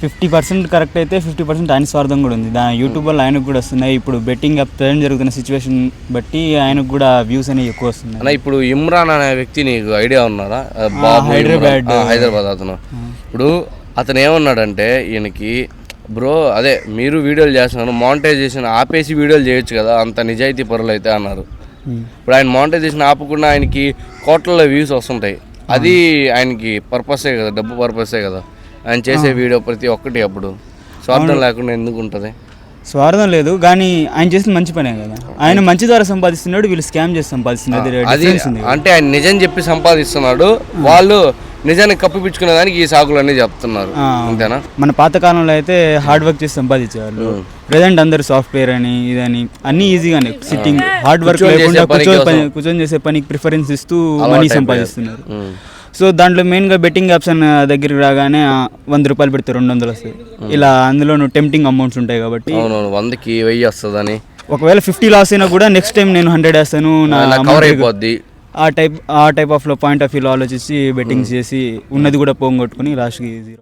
50% correct అయితే 50% ఆయన స్వార్థం కూడా ఉంది. యూట్యూబ్ వల్ల ఆయనకు కూడా వస్తున్నాయి. ఇప్పుడు బెట్టింగ్ యాప్ ప్రజెంట్ జరుగుతున్న సిచ్యువేషన్ బట్టి ఆయనకు కూడా వ్యూస్ అనేవి ఎక్కువ వస్తున్నాయి. అన్న ఇప్పుడు ఇమ్రాన్ అనే వ్యక్తి నీకు ఐడియా ఉన్నారా? హైదరాబాద్ అతను. ఇప్పుడు అతను ఏమన్నాడంటే ఈయనకి బ్రో అదే మీరు వీడియోలు చేస్తున్నారు, మానిటైజేషన్ ఆపేసి వీడియోలు చేయొచ్చు కదా అంత నిజాయితీ పరులు అయితే అన్నారు. ఇప్పుడు ఆయన మానిటైజేషన్ ఆపకుండా ఆయనకి కోట్లలో వ్యూస్ వస్తుంటాయి. అది ఆయనకి పర్పసే కదా, డబ్బు పర్పసే కదా ఆయన చేసే వీడియో ప్రతి ఒక్కటి. అప్పుడు స్వార్థం లేకుండా ఎందుకు ఉంటుంది? స్వార్థం లేదు కానీ ఆయన చేసిన మంచి పనే కదా. ఆయన మంచి ద్వారా సంపాదిస్తున్నాడు, వీళ్ళు స్కామ్ చేసి సంపాదిస్తున్నారు. అది అంటే ఆయన నిజం చెప్పి సంపాదిస్తున్నాడు, వాళ్ళు నిజాన్ని కప్పిపుచ్చుకునే దానికి ఈ సాకులు అన్నీ చెప్తున్నారు. అంతేనా? మన పాతకాలంలో అయితే హార్డ్ వర్క్ చేసి సంపాదించేవాళ్ళు. ప్రెజెంట్ అందరు సాఫ్ట్వేర్ అని ఇదని అన్ని ఈజీగానే సిట్టింగ్ హార్డ్ వర్క్ లేకుండా కూర్చొని చేసే పనికి ప్రిఫరెన్స్ ఇస్తూ మనీ సంపాదిస్తున్నారు. సో దాంట్లో మెయిన్గా బెట్టింగ్ యాప్స్ అన్న దగ్గరికి రాగానే 100 రూపాయలు పెడితే 200 వస్తాయి. ఇలా అందులో టెంప్టింగ్ అమౌంట్స్ ఉంటాయి కాబట్టి 100కి 1000 వస్తుందని. ఒకవేళ 50 లాస్ అయినా కూడా నెక్స్ట్ టైం నేను 100 వేస్తాను ఆ టైప్ ఆఫ్ లో పాయింట్ ఆఫ్ వ్యూలో ఆలోచించి బెట్టింగ్ చేసి ఉన్నది కూడా పోగొట్టుకుని లాస్ట్కి 0.